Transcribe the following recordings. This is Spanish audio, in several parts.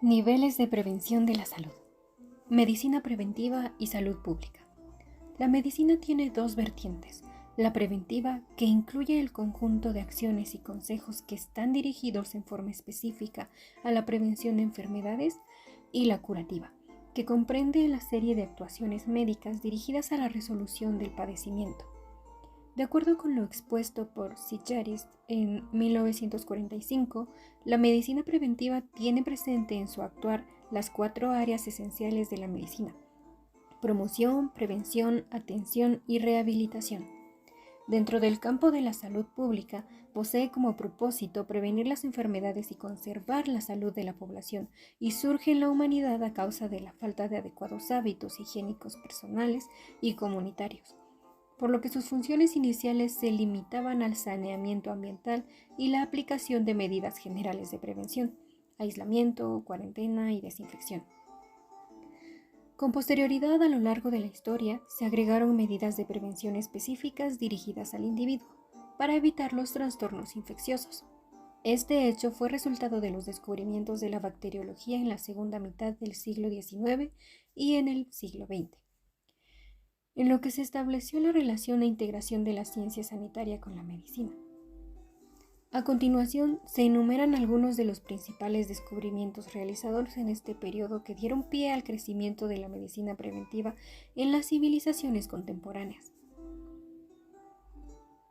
Niveles de prevención de la salud. Medicina preventiva y salud pública. La medicina tiene dos vertientes. La preventiva, que incluye el conjunto de acciones y consejos que están dirigidos en forma específica a la prevención de enfermedades, y la curativa, que comprende la serie de actuaciones médicas dirigidas a la resolución del padecimiento. De acuerdo con lo expuesto por Sicharis en 1945, la medicina preventiva tiene presente en su actuar las 4 áreas esenciales de la medicina: promoción, prevención, atención y rehabilitación. Dentro del campo de la salud pública, posee como propósito prevenir las enfermedades y conservar la salud de la población, y surge en la humanidad a causa de la falta de adecuados hábitos higiénicos personales y comunitarios, por lo que sus funciones iniciales se limitaban al saneamiento ambiental y la aplicación de medidas generales de prevención, aislamiento, cuarentena y desinfección. Con posterioridad, a lo largo de la historia, se agregaron medidas de prevención específicas dirigidas al individuo para evitar los trastornos infecciosos. Este hecho fue resultado de los descubrimientos de la bacteriología en la segunda mitad del siglo XIX y en el siglo XX, en lo que se estableció la relación e integración de la ciencia sanitaria con la medicina. A continuación, se enumeran algunos de los principales descubrimientos realizados en este periodo que dieron pie al crecimiento de la medicina preventiva en las civilizaciones contemporáneas.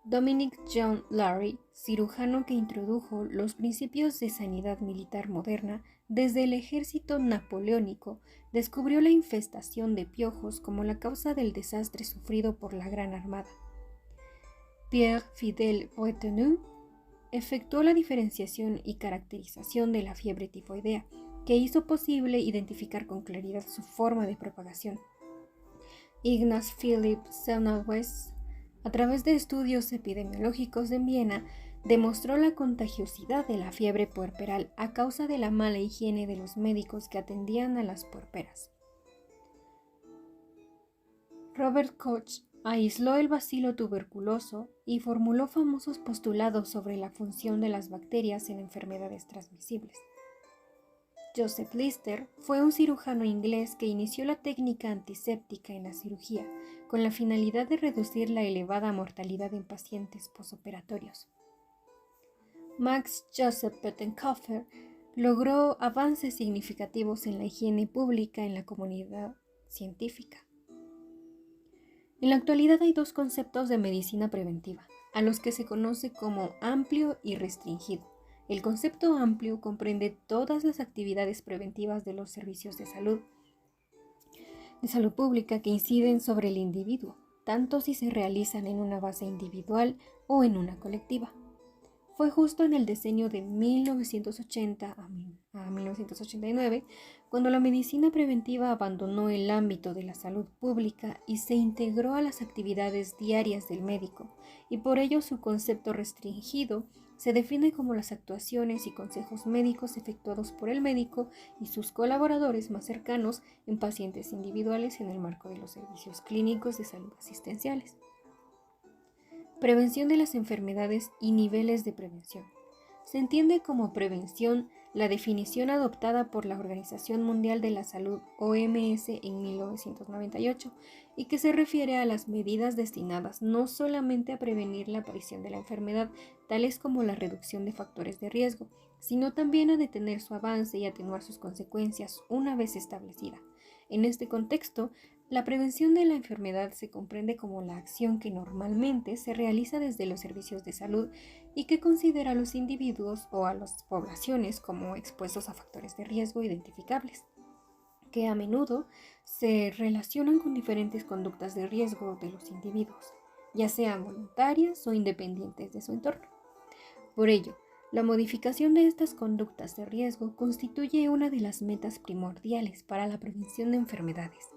Dominic John Larrey, cirujano que introdujo los principios de sanidad militar moderna desde el ejército napoleónico, descubrió la infestación de piojos como la causa del desastre sufrido por la Gran Armada. Pierre Fidel Bretonneau efectuó la diferenciación y caracterización de la fiebre tifoidea, que hizo posible identificar con claridad su forma de propagación. Ignaz Philipp Semmelweis, a través de estudios epidemiológicos en Viena, demostró la contagiosidad de la fiebre puerperal a causa de la mala higiene de los médicos que atendían a las puerperas. Robert Koch aisló el bacilo tuberculoso y formuló famosos postulados sobre la función de las bacterias en enfermedades transmisibles. Joseph Lister fue un cirujano inglés que inició la técnica antiséptica en la cirugía, con la finalidad de reducir la elevada mortalidad en pacientes posoperatorios. Max Joseph Pettenkofer logró avances significativos en la higiene pública en la comunidad científica. En la actualidad hay dos conceptos de medicina preventiva, a los que se conoce como amplio y restringido. El concepto amplio comprende todas las actividades preventivas de los servicios de salud pública que inciden sobre el individuo, tanto si se realizan en una base individual o en una colectiva. Fue justo en el decenio de 1980 a 1989 cuando la medicina preventiva abandonó el ámbito de la salud pública y se integró a las actividades diarias del médico, y por ello su concepto restringido se define como las actuaciones y consejos médicos efectuados por el médico y sus colaboradores más cercanos en pacientes individuales en el marco de los servicios clínicos de salud asistenciales. Prevención de las enfermedades y niveles de prevención. Se entiende como prevención la definición adoptada por la Organización Mundial de la Salud, OMS, en 1998, y que se refiere a las medidas destinadas no solamente a prevenir la aparición de la enfermedad, tales como la reducción de factores de riesgo, sino también a detener su avance y atenuar sus consecuencias una vez establecida. En este contexto, la prevención de la enfermedad se comprende como la acción que normalmente se realiza desde los servicios de salud y que considera a los individuos o a las poblaciones como expuestos a factores de riesgo identificables, que a menudo se relacionan con diferentes conductas de riesgo de los individuos, ya sean voluntarias o independientes de su entorno. Por ello, la modificación de estas conductas de riesgo constituye una de las metas primordiales para la prevención de enfermedades.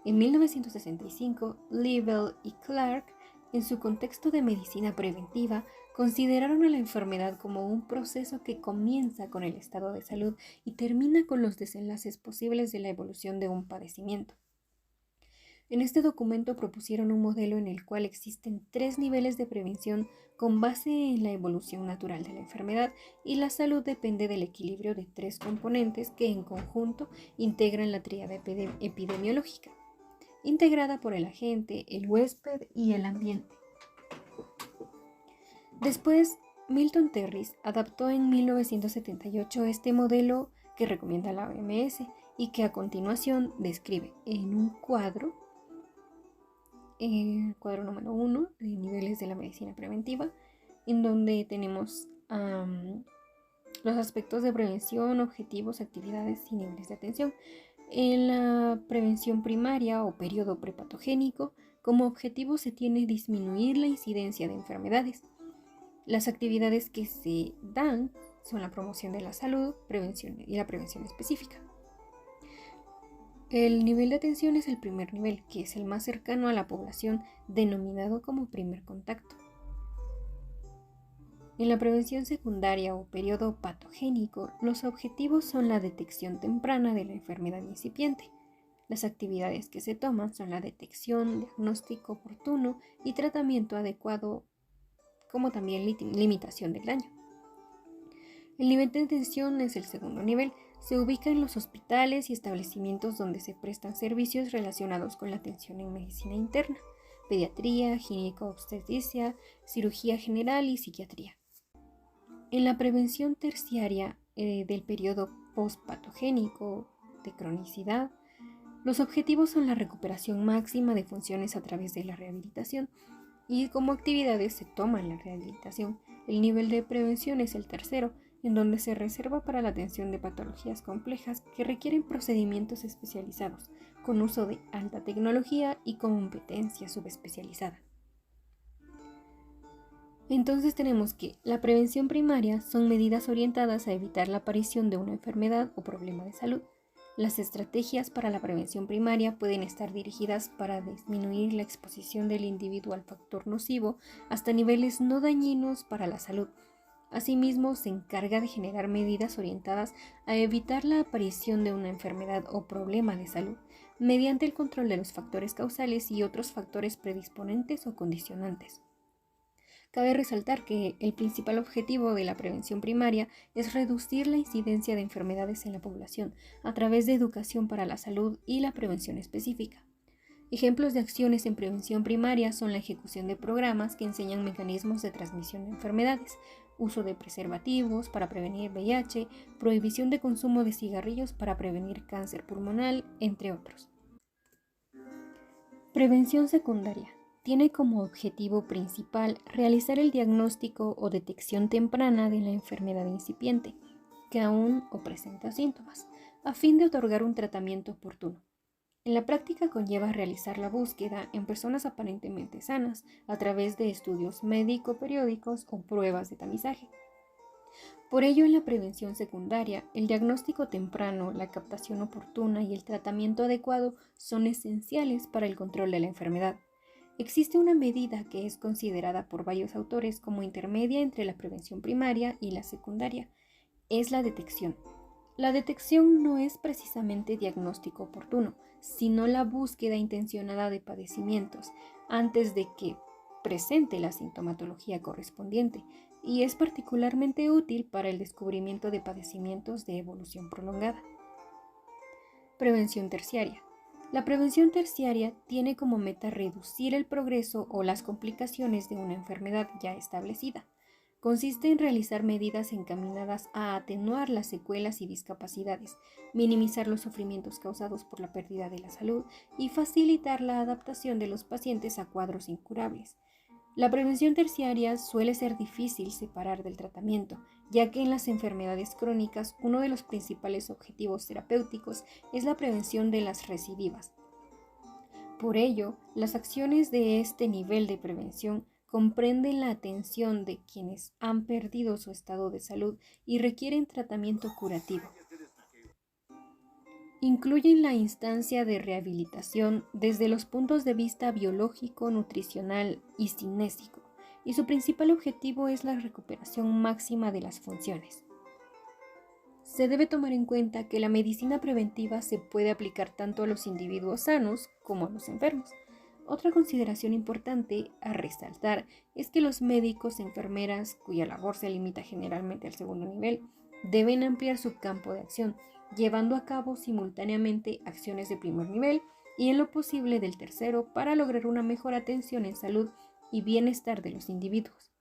En 1965, Liebel y Clark, en su contexto de medicina preventiva, consideraron a la enfermedad como un proceso que comienza con el estado de salud y termina con los desenlaces posibles de la evolución de un padecimiento. En este documento propusieron un modelo en el cual existen 3 niveles de prevención con base en la evolución natural de la enfermedad, y la salud depende del equilibrio de 3 componentes que en conjunto integran la tríada epidemiológica, integrada por el agente, el huésped y el ambiente. Después, Milton Terris adaptó en 1978 este modelo que recomienda la OMS y que a continuación describe en un cuadro, el cuadro número 1 de niveles de la medicina preventiva, en donde tenemos los aspectos de prevención, objetivos, actividades y niveles de atención. En la prevención primaria o periodo prepatogénico, como objetivo se tiene disminuir la incidencia de enfermedades. Las actividades que se dan son la promoción de la salud, prevención y la prevención específica. El nivel de atención es el primer nivel, que es el más cercano a la población, denominado como primer contacto. En la prevención secundaria o periodo patogénico, los objetivos son la detección temprana de la enfermedad incipiente. Las actividades que se toman son la detección, diagnóstico oportuno y tratamiento adecuado, como también limitación del daño. El nivel de atención es el segundo nivel. Se ubica en los hospitales y establecimientos donde se prestan servicios relacionados con la atención en medicina interna, pediatría, gineco-obstetricia, cirugía general y psiquiatría. En la prevención terciaria del periodo postpatogénico de cronicidad, los objetivos son la recuperación máxima de funciones a través de la rehabilitación, y como actividades se toma la rehabilitación. El nivel de prevención es el tercero, en donde se reserva para la atención de patologías complejas que requieren procedimientos especializados, con uso de alta tecnología y competencia subespecializada. Entonces tenemos que la prevención primaria son medidas orientadas a evitar la aparición de una enfermedad o problema de salud. Las estrategias para la prevención primaria pueden estar dirigidas para disminuir la exposición del individuo al factor nocivo hasta niveles no dañinos para la salud. Asimismo, se encarga de generar medidas orientadas a evitar la aparición de una enfermedad o problema de salud mediante el control de los factores causales y otros factores predisponentes o condicionantes. Cabe resaltar que el principal objetivo de la prevención primaria es reducir la incidencia de enfermedades en la población a través de educación para la salud y la prevención específica. Ejemplos de acciones en prevención primaria son la ejecución de programas que enseñan mecanismos de transmisión de enfermedades, uso de preservativos para prevenir VIH, prohibición de consumo de cigarrillos para prevenir cáncer pulmonar, entre otros. Prevención secundaria. Tiene como objetivo principal realizar el diagnóstico o detección temprana de la enfermedad incipiente, que aún o presenta síntomas, a fin de otorgar un tratamiento oportuno. En la práctica conlleva realizar la búsqueda en personas aparentemente sanas a través de estudios médico-periódicos o pruebas de tamizaje. Por ello, en la prevención secundaria, el diagnóstico temprano, la captación oportuna y el tratamiento adecuado son esenciales para el control de la enfermedad. Existe una medida que es considerada por varios autores como intermedia entre la prevención primaria y la secundaria. Es la detección. La detección no es precisamente diagnóstico oportuno, sino la búsqueda intencionada de padecimientos antes de que presente la sintomatología correspondiente, y es particularmente útil para el descubrimiento de padecimientos de evolución prolongada. Prevención terciaria. La prevención terciaria tiene como meta reducir el progreso o las complicaciones de una enfermedad ya establecida. Consiste en realizar medidas encaminadas a atenuar las secuelas y discapacidades, minimizar los sufrimientos causados por la pérdida de la salud y facilitar la adaptación de los pacientes a cuadros incurables. La prevención terciaria suele ser difícil separar del tratamiento, ya que en las enfermedades crónicas uno de los principales objetivos terapéuticos es la prevención de las recidivas. Por ello, las acciones de este nivel de prevención comprenden la atención de quienes han perdido su estado de salud y requieren tratamiento curativo. Incluyen la instancia de rehabilitación desde los puntos de vista biológico, nutricional y cinésico, y su principal objetivo es la recuperación máxima de las funciones. se debe tomar en cuenta que la medicina preventiva se puede aplicar tanto a los individuos sanos como a los enfermos. Otra consideración importante a resaltar es que los médicos y enfermeras, cuya labor se limita generalmente al segundo nivel, deben ampliar su campo de acción, llevando a cabo simultáneamente acciones de primer nivel y en lo posible del tercero para lograr una mejor atención en salud y bienestar de los individuos.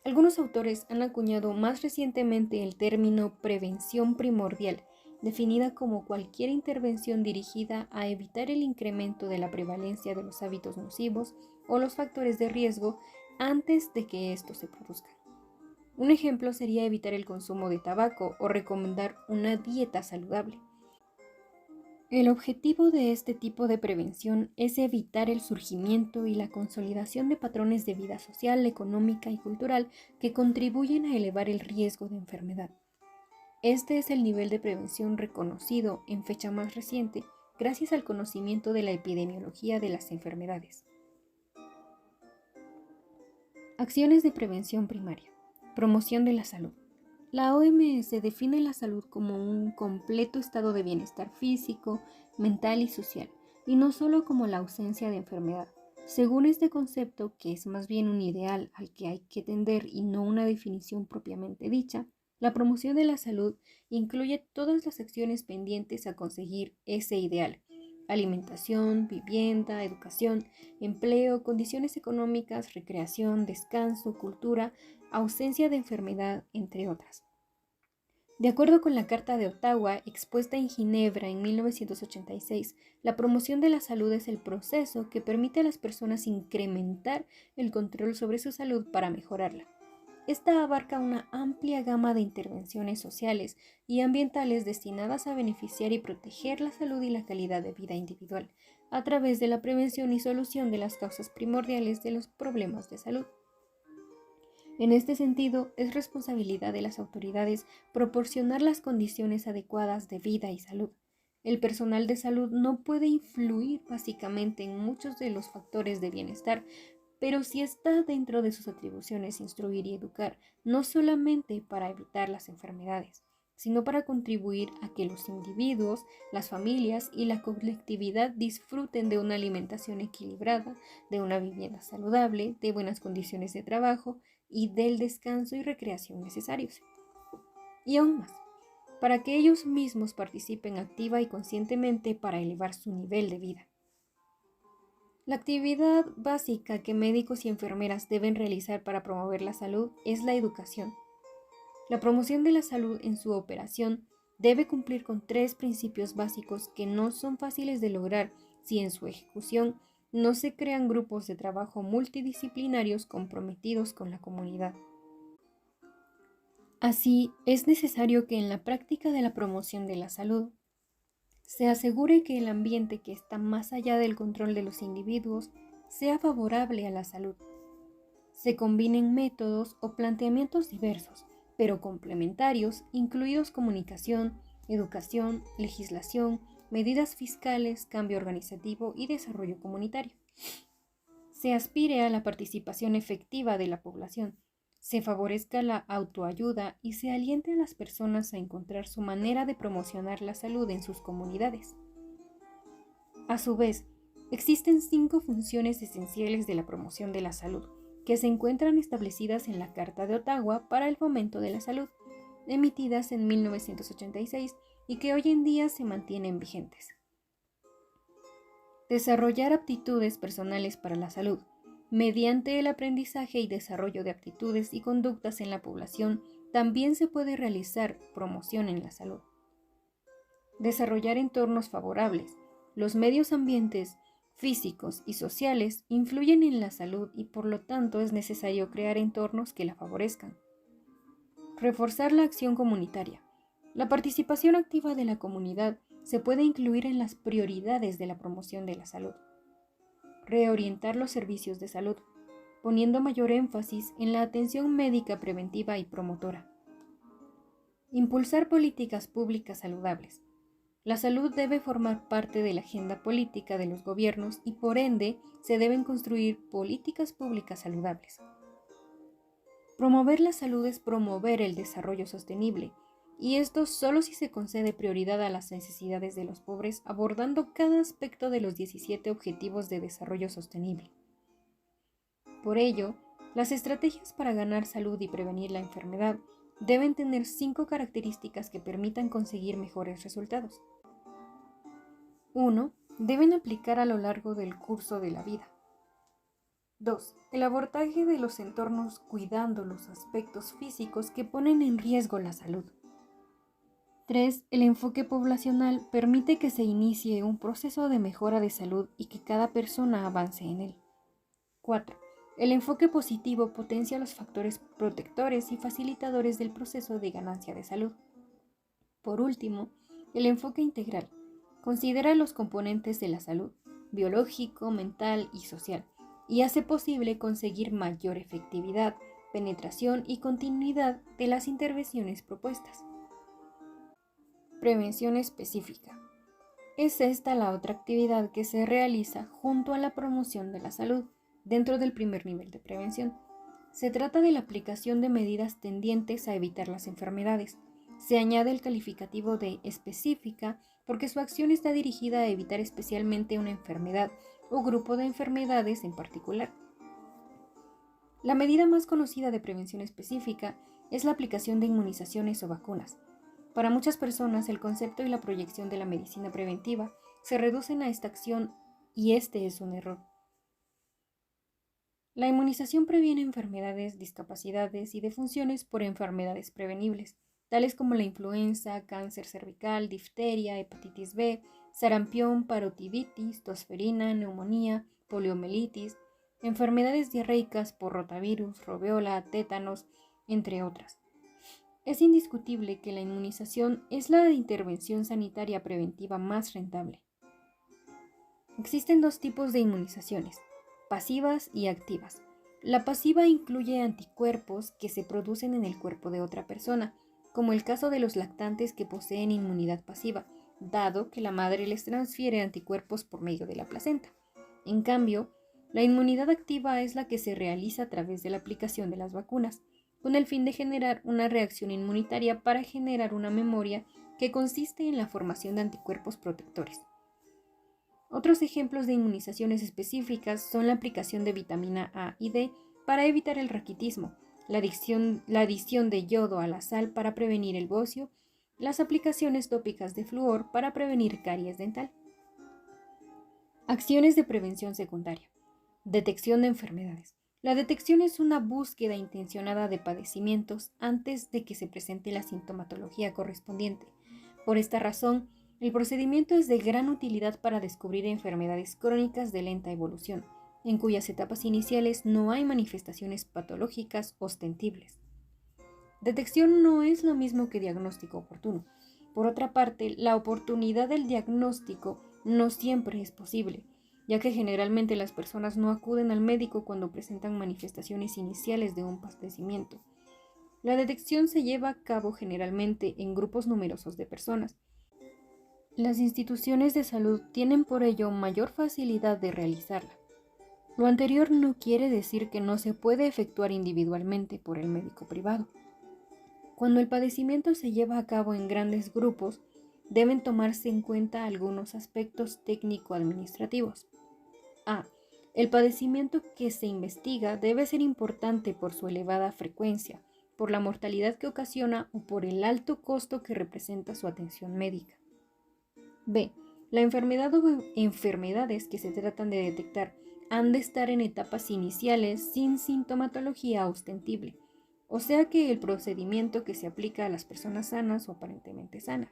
Algunos autores han acuñado más recientemente el término prevención primordial, definida como cualquier intervención dirigida a evitar el incremento de la prevalencia de los hábitos nocivos o los factores de riesgo antes de que estos se produzcan. Un ejemplo sería evitar el consumo de tabaco o recomendar una dieta saludable. El objetivo de este tipo de prevención es evitar el surgimiento y la consolidación de patrones de vida social, económica y cultural que contribuyen a elevar el riesgo de enfermedad. Este es el nivel de prevención reconocido en fecha más reciente gracias al conocimiento de la epidemiología de las enfermedades. Acciones de prevención primaria. Promoción de la salud. La OMS define la salud como un completo estado de bienestar físico, mental y social, y no solo como la ausencia de enfermedad. Según este concepto, que es más bien un ideal al que hay que tender y no una definición propiamente dicha, la promoción de la salud incluye todas las acciones pendientes a conseguir ese ideal: alimentación, vivienda, educación, empleo, condiciones económicas, recreación, descanso, cultura, ausencia de enfermedad, entre otras. De acuerdo con la Carta de Ottawa, expuesta en Ginebra en 1986, la promoción de la salud es el proceso que permite a las personas incrementar el control sobre su salud para mejorarla. Esta abarca una amplia gama de intervenciones sociales y ambientales destinadas a beneficiar y proteger la salud y la calidad de vida individual, a través de la prevención y solución de las causas primordiales de los problemas de salud. En este sentido, es responsabilidad de las autoridades proporcionar las condiciones adecuadas de vida y salud. El personal de salud no puede influir básicamente en muchos de los factores de bienestar, pero sí está dentro de sus atribuciones instruir y educar, no solamente para evitar las enfermedades, sino para contribuir a que los individuos, las familias y la colectividad disfruten de una alimentación equilibrada, de una vivienda saludable, de buenas condiciones de trabajo y del descanso y recreación necesarios. Y aún más, para que ellos mismos participen activa y conscientemente para elevar su nivel de vida. La actividad básica que médicos y enfermeras deben realizar para promover la salud es la educación. La promoción de la salud en su operación debe cumplir con 3 principios básicos que no son fáciles de lograr si en su ejecución no se crean grupos de trabajo multidisciplinarios comprometidos con la comunidad. Así, es necesario que en la práctica de la promoción de la salud se asegure que el ambiente que está más allá del control de los individuos sea favorable a la salud. Se combinen métodos o planteamientos diversos, pero complementarios, incluidos comunicación, educación, legislación, medidas fiscales, cambio organizativo y desarrollo comunitario. Se aspire a la participación efectiva de la población, se favorezca la autoayuda y se aliente a las personas a encontrar su manera de promocionar la salud en sus comunidades. A su vez, existen 5 funciones esenciales de la promoción de la salud, que se encuentran establecidas en la Carta de Ottawa para el Fomento de la Salud, emitidas en 1986 y que hoy en día se mantienen vigentes. Desarrollar aptitudes personales para la salud. Mediante el aprendizaje y desarrollo de aptitudes y conductas en la población, también se puede realizar promoción en la salud. Desarrollar entornos favorables. Los medios ambientes físicos y sociales influyen en la salud y por lo tanto es necesario crear entornos que la favorezcan. Reforzar la acción comunitaria. La participación activa de la comunidad se puede incluir en las prioridades de la promoción de la salud. Reorientar los servicios de salud, poniendo mayor énfasis en la atención médica preventiva y promotora. Impulsar políticas públicas saludables. La salud debe formar parte de la agenda política de los gobiernos y por ende se deben construir políticas públicas saludables. Promover la salud es promover el desarrollo sostenible, y esto solo si se concede prioridad a las necesidades de los pobres, abordando cada aspecto de los 17 Objetivos de Desarrollo Sostenible. Por ello, las estrategias para ganar salud y prevenir la enfermedad deben tener 5 características que permitan conseguir mejores resultados. 1. Deben aplicar a lo largo del curso de la vida. 2. El abordaje de los entornos cuidando los aspectos físicos que ponen en riesgo la salud. 3. El enfoque poblacional permite que se inicie un proceso de mejora de salud y que cada persona avance en él. 4. El enfoque positivo potencia los factores protectores y facilitadores del proceso de ganancia de salud. Por último, el enfoque integral considera los componentes de la salud, biológico, mental y social, y hace posible conseguir mayor efectividad, penetración y continuidad de las intervenciones propuestas. Prevención específica. Es esta la otra actividad que se realiza junto a la promoción de la salud dentro del primer nivel de prevención. Se trata de la aplicación de medidas tendientes a evitar las enfermedades. Se añade el calificativo de específica porque su acción está dirigida a evitar especialmente una enfermedad o grupo de enfermedades en particular. La medida más conocida de prevención específica es la aplicación de inmunizaciones o vacunas. Para muchas personas, el concepto y la proyección de la medicina preventiva se reducen a esta acción y este es un error. La inmunización previene enfermedades, discapacidades y defunciones por enfermedades prevenibles, tales como la influenza, cáncer cervical, difteria, hepatitis B, sarampión, parotiditis, tosferina, neumonía, poliomielitis, enfermedades diarreicas por rotavirus, robeola, tétanos, entre otras. Es indiscutible que la inmunización es la intervención sanitaria preventiva más rentable. Existen 2 tipos de inmunizaciones: pasivas y activas. La pasiva incluye anticuerpos que se producen en el cuerpo de otra persona, como el caso de los lactantes que poseen inmunidad pasiva, dado que la madre les transfiere anticuerpos por medio de la placenta. En cambio, la inmunidad activa es la que se realiza a través de la aplicación de las vacunas, con el fin de generar una reacción inmunitaria para generar una memoria que consiste en la formación de anticuerpos protectores. Otros ejemplos de inmunizaciones específicas son la aplicación de vitamina A y D para evitar el raquitismo, la adición de yodo a la sal para prevenir el bocio, las aplicaciones tópicas de flúor para prevenir caries dental. Acciones de prevención secundaria. Detección de enfermedades. La detección es una búsqueda intencionada de padecimientos antes de que se presente la sintomatología correspondiente. Por esta razón, el procedimiento es de gran utilidad para descubrir enfermedades crónicas de lenta evolución, en cuyas etapas iniciales no hay manifestaciones patológicas ostensibles. Detección no es lo mismo que diagnóstico oportuno. Por otra parte, la oportunidad del diagnóstico no siempre es posible, ya que generalmente las personas no acuden al médico cuando presentan manifestaciones iniciales de un padecimiento. La detección se lleva a cabo generalmente en grupos numerosos de personas. Las instituciones de salud tienen por ello mayor facilidad de realizarla. Lo anterior no quiere decir que no se puede efectuar individualmente por el médico privado. Cuando el padecimiento se lleva a cabo en grandes grupos, deben tomarse en cuenta algunos aspectos técnico-administrativos. A. El padecimiento que se investiga debe ser importante por su elevada frecuencia, por la mortalidad que ocasiona o por el alto costo que representa su atención médica. B. La enfermedad o enfermedades que se tratan de detectar han de estar en etapas iniciales sin sintomatología ostensible, o sea que el procedimiento que se aplica a las personas sanas o aparentemente sanas.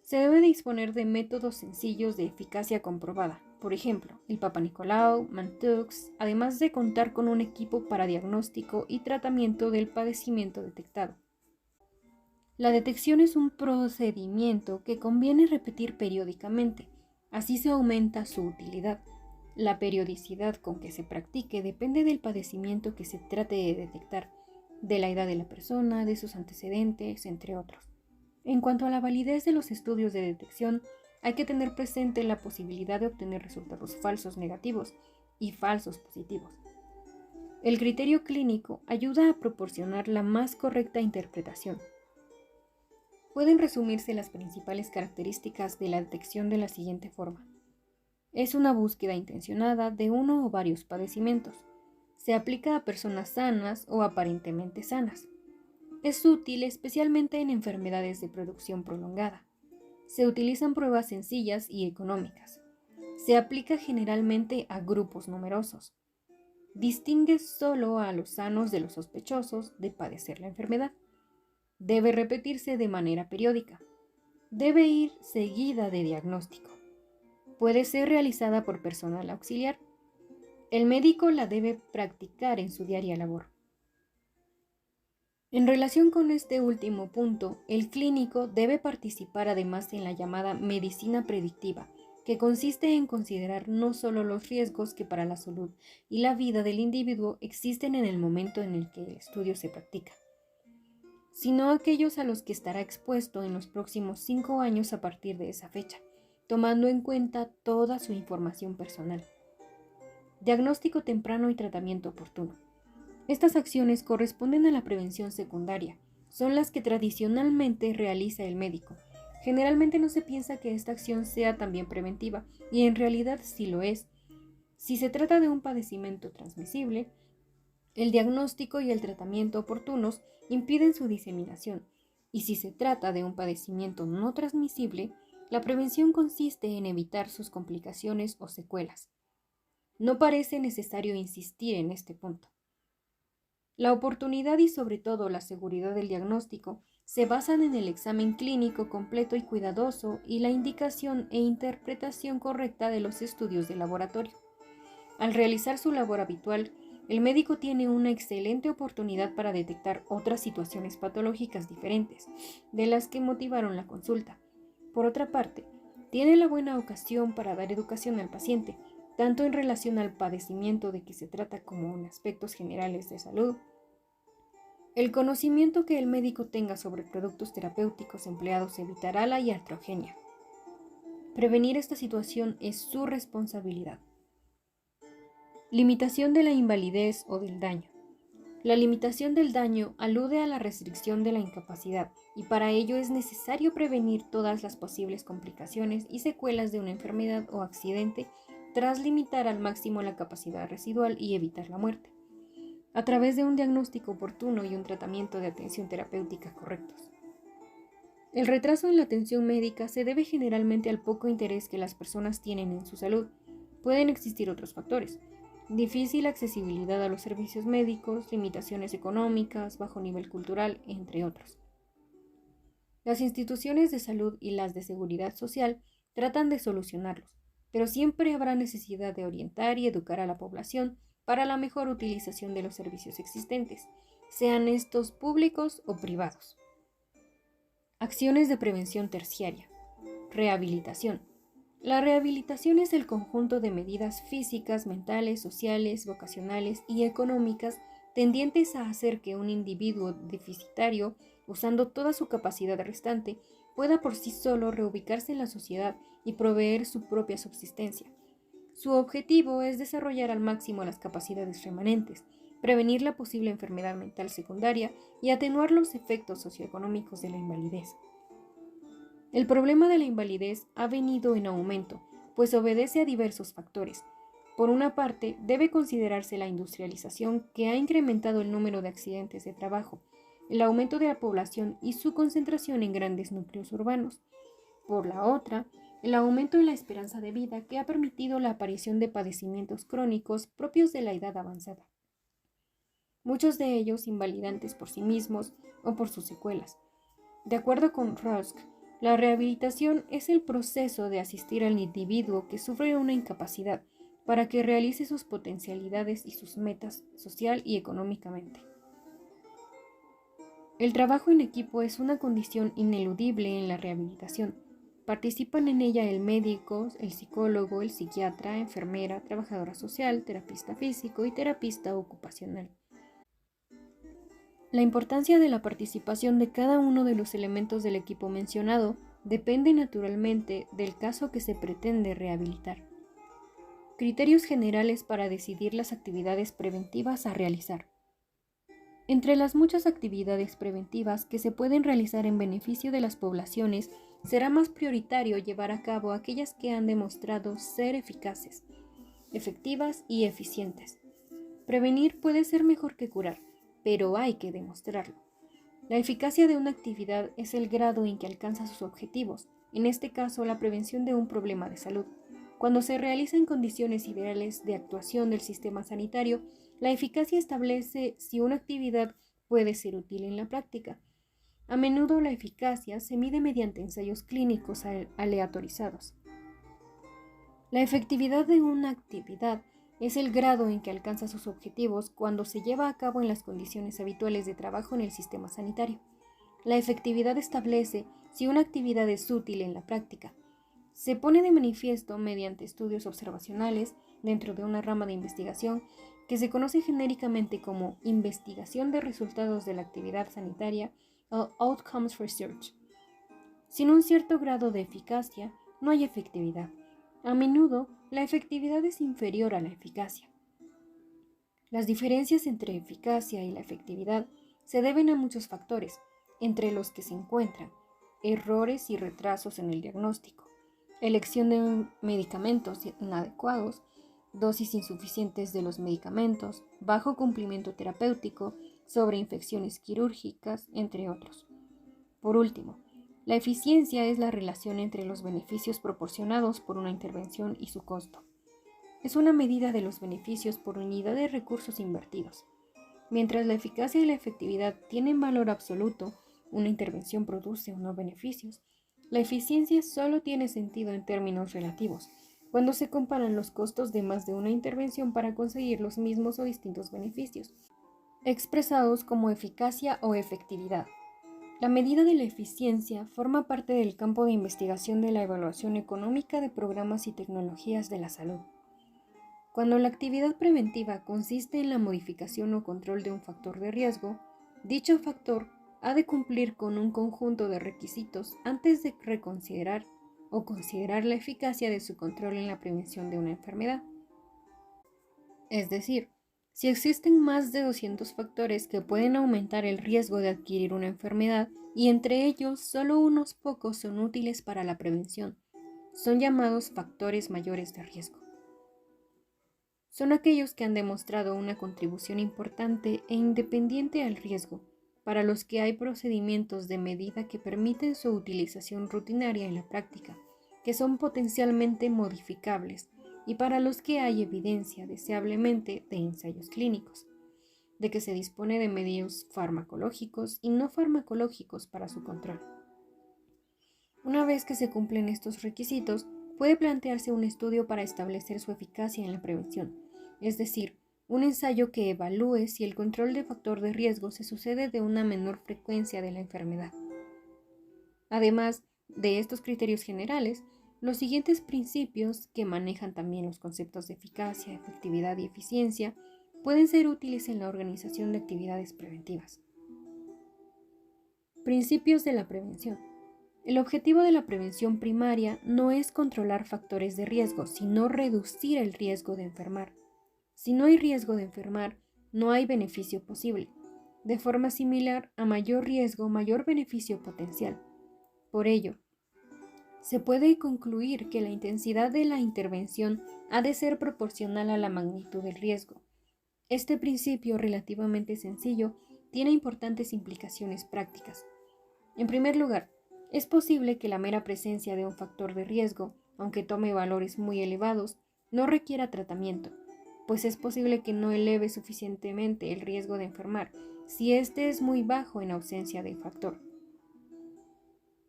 Se debe disponer de métodos sencillos de eficacia comprobada, por ejemplo, el Papa Nicolau, Mantux, además de contar con un equipo para diagnóstico y tratamiento del padecimiento detectado. La detección es un procedimiento que conviene repetir periódicamente, así se aumenta su utilidad. La periodicidad con que se practique depende del padecimiento que se trate de detectar, de la edad de la persona, de sus antecedentes, entre otros. En cuanto a la validez de los estudios de detección, hay que tener presente la posibilidad de obtener resultados falsos negativos y falsos positivos. El criterio clínico ayuda a proporcionar la más correcta interpretación. Pueden resumirse las principales características de la detección de la siguiente forma. Es una búsqueda intencionada de uno o varios padecimientos. Se aplica a personas sanas o aparentemente sanas. Es útil especialmente en enfermedades de producción prolongada. Se utilizan pruebas sencillas y económicas. Se aplica generalmente a grupos numerosos. Distingue solo a los sanos de los sospechosos de padecer la enfermedad. Debe repetirse de manera periódica. Debe ir seguida de diagnóstico. Puede ser realizada por personal auxiliar. El médico la debe practicar en su diaria labor. En relación con este último punto, el clínico debe participar además en la llamada medicina predictiva, que consiste en considerar no solo los riesgos que para la salud y la vida del individuo existen en el momento en el que el estudio se practica, sino aquellos a los que estará expuesto en los próximos 5 años a partir de esa fecha, tomando en cuenta toda su información personal. Diagnóstico temprano y tratamiento oportuno. Estas acciones corresponden a la prevención secundaria, son las que tradicionalmente realiza el médico. Generalmente no se piensa que esta acción sea también preventiva, y en realidad sí lo es. Si se trata de un padecimiento transmisible, el diagnóstico y el tratamiento oportunos impiden su diseminación, y si se trata de un padecimiento no transmisible, la prevención consiste en evitar sus complicaciones o secuelas. No parece necesario insistir en este punto. La oportunidad y sobre todo la seguridad del diagnóstico se basan en el examen clínico completo y cuidadoso y la indicación e interpretación correcta de los estudios de laboratorio. Al realizar su labor habitual, el médico tiene una excelente oportunidad para detectar otras situaciones patológicas diferentes de las que motivaron la consulta. Por otra parte, tiene la buena ocasión para dar educación al paciente, tanto en relación al padecimiento de que se trata como en aspectos generales de salud. El conocimiento que el médico tenga sobre productos terapéuticos empleados evitará la iatrogenia. Prevenir esta situación es su responsabilidad. Limitación de la invalidez o del daño. La limitación del daño alude a la restricción de la incapacidad, y para ello es necesario prevenir todas las posibles complicaciones y secuelas de una enfermedad o accidente tras limitar al máximo la capacidad residual y evitar la muerte, a través de un diagnóstico oportuno y un tratamiento de atención terapéutica correctos. El retraso en la atención médica se debe generalmente al poco interés que las personas tienen en su salud. Pueden existir otros factores: difícil accesibilidad a los servicios médicos, limitaciones económicas, bajo nivel cultural, entre otros. Las instituciones de salud y las de seguridad social tratan de solucionarlos, pero siempre habrá necesidad de orientar y educar a la población para la mejor utilización de los servicios existentes, sean estos públicos o privados. Acciones de prevención terciaria. Rehabilitación. La rehabilitación es el conjunto de medidas físicas, mentales, sociales, vocacionales y económicas tendientes a hacer que un individuo deficitario, usando toda su capacidad restante, pueda por sí solo reubicarse en la sociedad y proveer su propia subsistencia. Su objetivo es desarrollar al máximo las capacidades remanentes, prevenir la posible enfermedad mental secundaria y atenuar los efectos socioeconómicos de la invalidez. El problema de la invalidez ha venido en aumento, pues obedece a diversos factores. Por una parte, debe considerarse la industrialización, que ha incrementado el número de accidentes de trabajo, el aumento de la población y su concentración en grandes núcleos urbanos. Por la otra, el aumento en la esperanza de vida, que ha permitido la aparición de padecimientos crónicos propios de la edad avanzada, muchos de ellos invalidantes por sí mismos o por sus secuelas. De acuerdo con Rusk, la rehabilitación es el proceso de asistir al individuo que sufre una incapacidad para que realice sus potencialidades y sus metas social y económicamente. El trabajo en equipo es una condición ineludible en la rehabilitación. Participan en ella el médico, el psicólogo, el psiquiatra, enfermera, trabajadora social, terapista físico y terapista ocupacional. La importancia de la participación de cada uno de los elementos del equipo mencionado depende naturalmente del caso que se pretende rehabilitar. Criterios generales para decidir las actividades preventivas a realizar. Entre las muchas actividades preventivas que se pueden realizar en beneficio de las poblaciones, será más prioritario llevar a cabo aquellas que han demostrado ser eficaces, efectivas y eficientes. Prevenir puede ser mejor que curar, pero hay que demostrarlo. La eficacia de una actividad es el grado en que alcanza sus objetivos, en este caso la prevención de un problema de salud. Cuando se realiza en condiciones ideales de actuación del sistema sanitario, la eficacia establece si una actividad puede ser útil en la práctica. A menudo la eficacia se mide mediante ensayos clínicos aleatorizados. La efectividad de una actividad es el grado en que alcanza sus objetivos cuando se lleva a cabo en las condiciones habituales de trabajo en el sistema sanitario. La efectividad establece si una actividad es útil en la práctica. Se pone de manifiesto mediante estudios observacionales dentro de una rama de investigación que se conoce genéricamente como investigación de resultados de la actividad sanitaria o Outcomes Research. Sin un cierto grado de eficacia, no hay efectividad. A menudo, la efectividad es inferior a la eficacia. Las diferencias entre eficacia y la efectividad se deben a muchos factores, entre los que se encuentran errores y retrasos en el diagnóstico, elección de medicamentos inadecuados, dosis insuficientes de los medicamentos, bajo cumplimiento terapéutico, sobreinfecciones quirúrgicas, entre otros. Por último, la eficiencia es la relación entre los beneficios proporcionados por una intervención y su costo. Es una medida de los beneficios por unidad de recursos invertidos. Mientras la eficacia y la efectividad tienen valor absoluto, una intervención produce o no beneficios, la eficiencia solo tiene sentido en términos relativos, cuando se comparan los costos de más de una intervención para conseguir los mismos o distintos beneficios, expresados como eficacia o efectividad. La medida de la eficiencia forma parte del campo de investigación de la evaluación económica de programas y tecnologías de la salud. Cuando la actividad preventiva consiste en la modificación o control de un factor de riesgo, dicho factor ha de cumplir con un conjunto de requisitos antes de reconsiderar o considerar la eficacia de su control en la prevención de una enfermedad. Es decir, si existen más de 200 factores que pueden aumentar el riesgo de adquirir una enfermedad y entre ellos solo unos pocos son útiles para la prevención, son llamados factores mayores de riesgo. Son aquellos que han demostrado una contribución importante e independiente al riesgo, para los que hay procedimientos de medida que permiten su utilización rutinaria en la práctica, que son potencialmente modificables y para los que hay evidencia deseablemente de ensayos clínicos, de que se dispone de medios farmacológicos y no farmacológicos para su control. Una vez que se cumplen estos requisitos, puede plantearse un estudio para establecer su eficacia en la prevención, es decir, un ensayo que evalúe si el control de factor de riesgo se sucede de una menor frecuencia de la enfermedad. Además de estos criterios generales, los siguientes principios, que manejan también los conceptos de eficacia, efectividad y eficiencia, pueden ser útiles en la organización de actividades preventivas. Principios de la prevención. El objetivo de la prevención primaria no es controlar factores de riesgo, sino reducir el riesgo de enfermar. Si no hay riesgo de enfermar, no hay beneficio posible. De forma similar, a mayor riesgo, mayor beneficio potencial. Por ello, se puede concluir que la intensidad de la intervención ha de ser proporcional a la magnitud del riesgo. Este principio relativamente sencillo tiene importantes implicaciones prácticas. En primer lugar, es posible que la mera presencia de un factor de riesgo, aunque tome valores muy elevados, no requiera tratamiento, pues es posible que no eleve suficientemente el riesgo de enfermar si éste es muy bajo en ausencia de factor.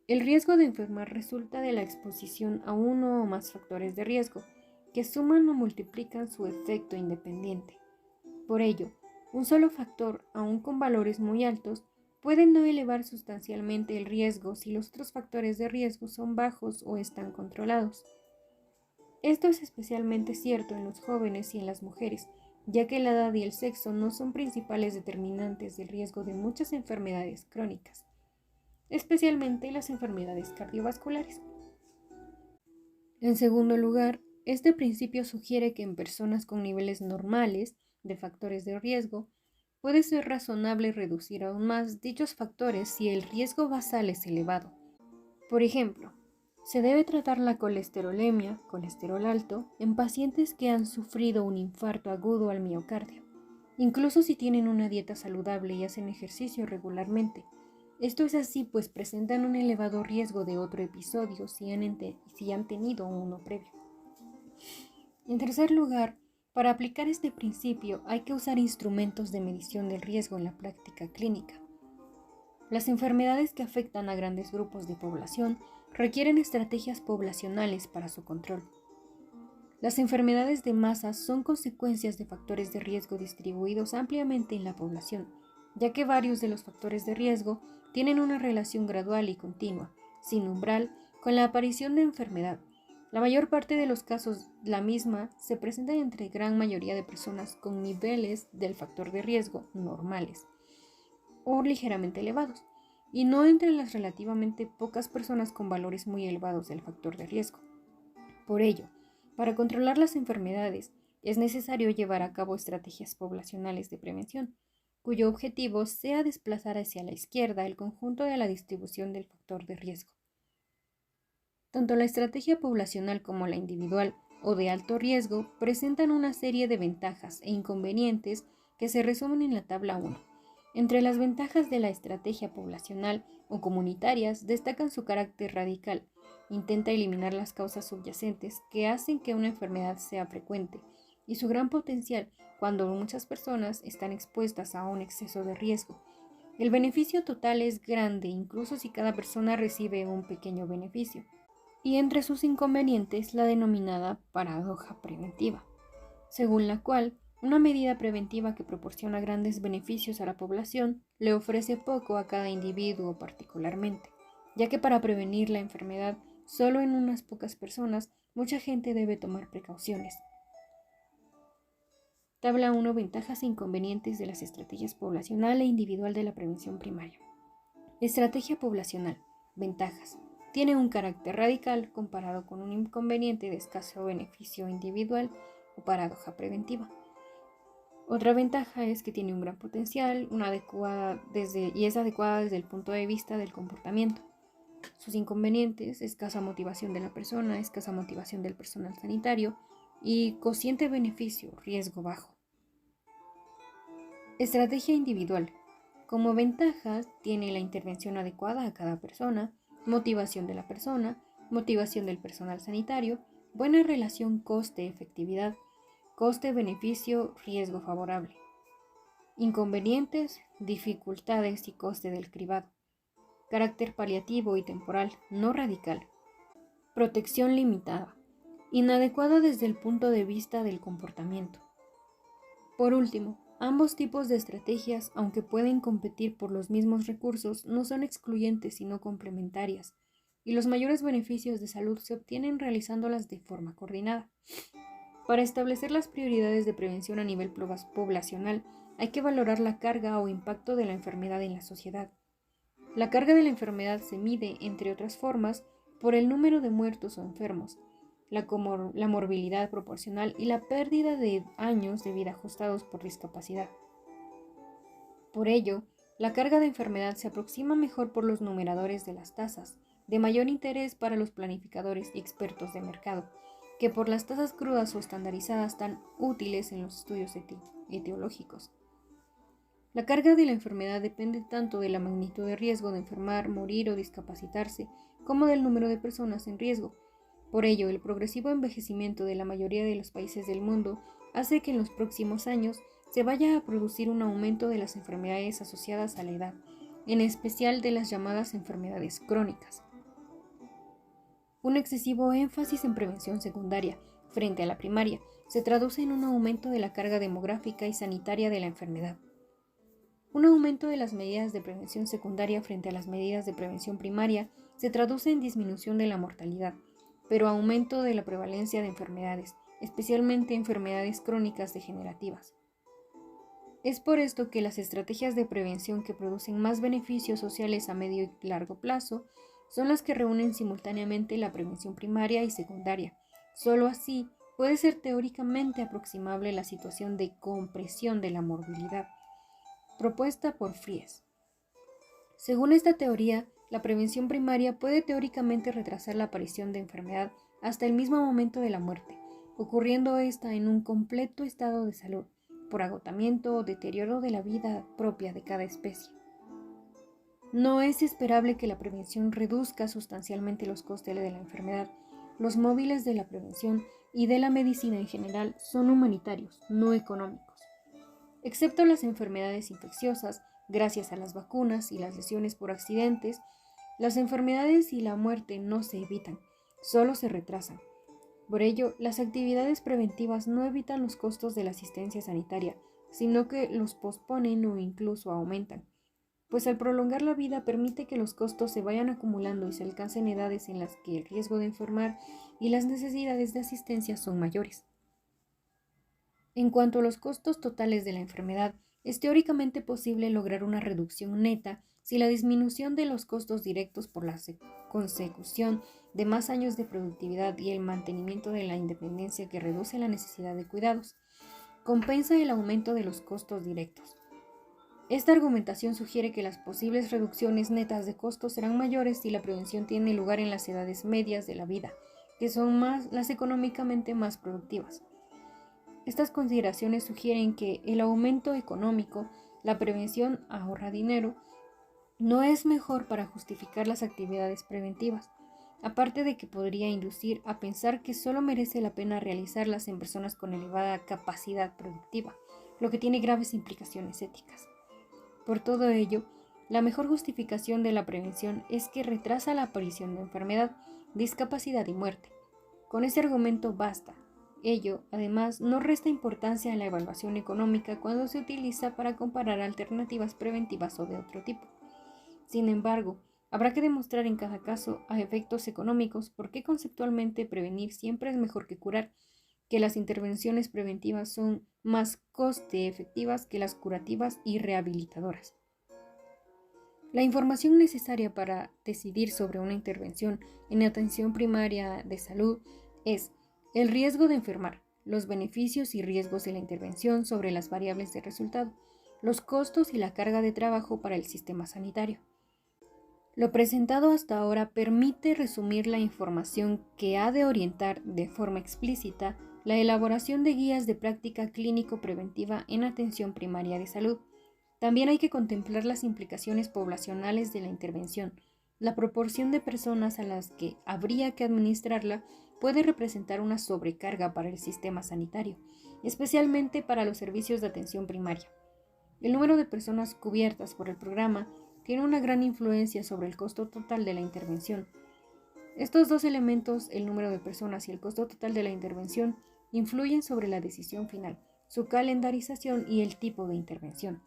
El riesgo de enfermar resulta de la exposición a uno o más factores de riesgo, que suman o multiplican su efecto independiente. Por ello, un solo factor, aun con valores muy altos, puede no elevar sustancialmente el riesgo si los otros factores de riesgo son bajos o están controlados. Esto es especialmente cierto en los jóvenes y en las mujeres, ya que la edad y el sexo no son principales determinantes del riesgo de muchas enfermedades crónicas, especialmente las enfermedades cardiovasculares. En segundo lugar, Este principio sugiere que en personas con niveles normales de factores de riesgo, puede ser razonable reducir aún más dichos factores si el riesgo basal es elevado. Por ejemplo, se debe tratar la colesterolemia, colesterol alto, en pacientes que han sufrido un infarto agudo al miocardio, incluso si tienen una dieta saludable y hacen ejercicio regularmente. Esto es así pues presentan un elevado riesgo de otro episodio si han tenido uno previo. En tercer lugar, para aplicar este principio hay que usar instrumentos de medición del riesgo en la práctica clínica. Las enfermedades que afectan a grandes grupos de población requieren estrategias poblacionales para su control. Las enfermedades de masas son consecuencias de factores de riesgo distribuidos ampliamente en la población, ya que varios de los factores de riesgo tienen una relación gradual y continua, sin umbral, con la aparición de enfermedad. La mayor parte de los casos, la misma se presenta entre gran mayoría de personas con niveles del factor de riesgo normales o ligeramente elevados, y no entre las relativamente pocas personas con valores muy elevados del factor de riesgo. Por ello, para controlar las enfermedades, es necesario llevar a cabo estrategias poblacionales de prevención, cuyo objetivo sea desplazar hacia la izquierda el conjunto de la distribución del factor de riesgo. Tanto la estrategia poblacional como la individual o de alto riesgo presentan una serie de ventajas e inconvenientes que se resumen en la tabla 1. Entre las ventajas de la estrategia poblacional o comunitarias destacan su carácter radical. Intenta eliminar las causas subyacentes que hacen que una enfermedad sea frecuente y su gran potencial cuando muchas personas están expuestas a un exceso de riesgo. El beneficio total es grande incluso si cada persona recibe un pequeño beneficio. Y entre sus inconvenientes la denominada paradoja preventiva, según la cual una medida preventiva que proporciona grandes beneficios a la población le ofrece poco a cada individuo particularmente, ya que para prevenir la enfermedad solo en unas pocas personas, mucha gente debe tomar precauciones. Tabla 1. Ventajas e inconvenientes de las estrategias poblacional e individual de la prevención primaria. Estrategia poblacional. Ventajas. Tiene un carácter radical comparado con un inconveniente de escaso beneficio individual o paradoja preventiva. Otra ventaja es que tiene un gran potencial y es adecuada desde el punto de vista del comportamiento. Sus inconvenientes: escasa motivación de la persona, escasa motivación del personal sanitario y cociente beneficio, riesgo bajo. Estrategia individual. Como ventajas tiene la intervención adecuada a cada persona, motivación de la persona, motivación del personal sanitario, buena relación coste-efectividad, coste-beneficio, riesgo favorable. Inconvenientes, dificultades y coste del cribado. Carácter paliativo y temporal, no radical. Protección limitada, inadecuada desde el punto de vista del comportamiento. Por último, ambos tipos de estrategias, aunque pueden competir por los mismos recursos, no son excluyentes sino complementarias, y los mayores beneficios de salud se obtienen realizándolas de forma coordinada. Para establecer las prioridades de prevención a nivel poblacional, hay que valorar la carga o impacto de la enfermedad en la sociedad. La carga de la enfermedad se mide, entre otras formas, por el número de muertos o enfermos, la morbilidad proporcional y la pérdida de años de vida ajustados por discapacidad. Por ello, la carga de enfermedad se aproxima mejor por los numeradores de las tasas, de mayor interés para los planificadores y expertos de mercado, que por las tasas crudas o estandarizadas tan útiles en los estudios etiológicos. La carga de la enfermedad depende tanto de la magnitud de riesgo de enfermar, morir o discapacitarse, como del número de personas en riesgo. Por ello, el progresivo envejecimiento de la mayoría de los países del mundo hace que en los próximos años se vaya a producir un aumento de las enfermedades asociadas a la edad, en especial de las llamadas enfermedades crónicas. Un excesivo énfasis en prevención secundaria frente a la primaria se traduce en un aumento de la carga demográfica y sanitaria de la enfermedad. Un aumento de las medidas de prevención secundaria frente a las medidas de prevención primaria se traduce en disminución de la mortalidad, pero aumento de la prevalencia de enfermedades, especialmente enfermedades crónicas degenerativas. Es por esto que las estrategias de prevención que producen más beneficios sociales a medio y largo plazo son las que reúnen simultáneamente la prevención primaria y secundaria. Solo así puede ser teóricamente aproximable la situación de compresión de la morbilidad, propuesta por Fries. Según esta teoría, la prevención primaria puede teóricamente retrasar la aparición de enfermedad hasta el mismo momento de la muerte, ocurriendo esta en un completo estado de salud, por agotamiento o deterioro de la vida propia de cada especie. No es esperable que la prevención reduzca sustancialmente los costes de la enfermedad. Los móviles de la prevención y de la medicina en general son humanitarios, no económicos. Excepto las enfermedades infecciosas, gracias a las vacunas y las lesiones por accidentes, las enfermedades y la muerte no se evitan, solo se retrasan. Por ello, las actividades preventivas no evitan los costos de la asistencia sanitaria, sino que los posponen o incluso aumentan, pues al prolongar la vida permite que los costos se vayan acumulando y se alcancen edades en las que el riesgo de enfermar y las necesidades de asistencia son mayores. En cuanto a los costos totales de la enfermedad, es teóricamente posible lograr una reducción neta si la disminución de los costos directos por la consecución de más años de productividad y el mantenimiento de la independencia que reduce la necesidad de cuidados compensa el aumento de los costos directos. Esta argumentación sugiere que las posibles reducciones netas de costos serán mayores si la prevención tiene lugar en las edades medias de la vida, que son las económicamente más productivas. Estas consideraciones sugieren que el aumento económico, la prevención ahorra dinero, no es mejor para justificar las actividades preventivas, aparte de que podría inducir a pensar que solo merece la pena realizarlas en personas con elevada capacidad productiva, lo que tiene graves implicaciones éticas. Por todo ello, la mejor justificación de la prevención es que retrasa la aparición de enfermedad, discapacidad y muerte. Con ese argumento basta. Ello, además, no resta importancia a la evaluación económica cuando se utiliza para comparar alternativas preventivas o de otro tipo. Sin embargo, habrá que demostrar en cada caso a efectos económicos por qué conceptualmente prevenir siempre es mejor que curar, que las intervenciones preventivas son más coste efectivas que las curativas y rehabilitadoras. La información necesaria para decidir sobre una intervención en atención primaria de salud es el riesgo de enfermar, los beneficios y riesgos de la intervención sobre las variables de resultado, los costos y la carga de trabajo para el sistema sanitario. Lo presentado hasta ahora permite resumir la información que ha de orientar de forma explícita la elaboración de guías de práctica clínico-preventiva en atención primaria de salud. También hay que contemplar las implicaciones poblacionales de la intervención. La proporción de personas a las que habría que administrarla puede representar una sobrecarga para el sistema sanitario, especialmente para los servicios de atención primaria. El número de personas cubiertas por el programa tiene una gran influencia sobre el costo total de la intervención. Estos dos elementos, el número de personas y el costo total de la intervención, influyen sobre la decisión final, su calendarización y el tipo de intervención.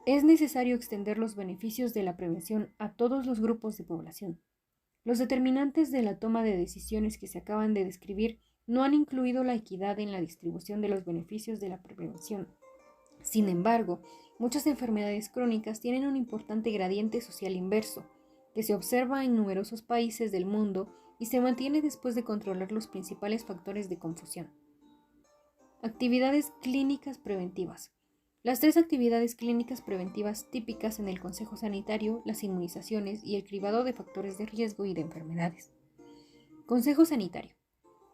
Es necesario extender los beneficios de la prevención a todos los grupos de población. Los determinantes de la toma de decisiones que se acaban de describir no han incluido la equidad en la distribución de los beneficios de la prevención. Sin embargo, muchas enfermedades crónicas tienen un importante gradiente social inverso, que se observa en numerosos países del mundo y se mantiene después de controlar los principales factores de confusión. Actividades clínicas preventivas. Las tres actividades clínicas preventivas típicas en el Consejo Sanitario, las inmunizaciones y el cribado de factores de riesgo y de enfermedades. Consejo Sanitario.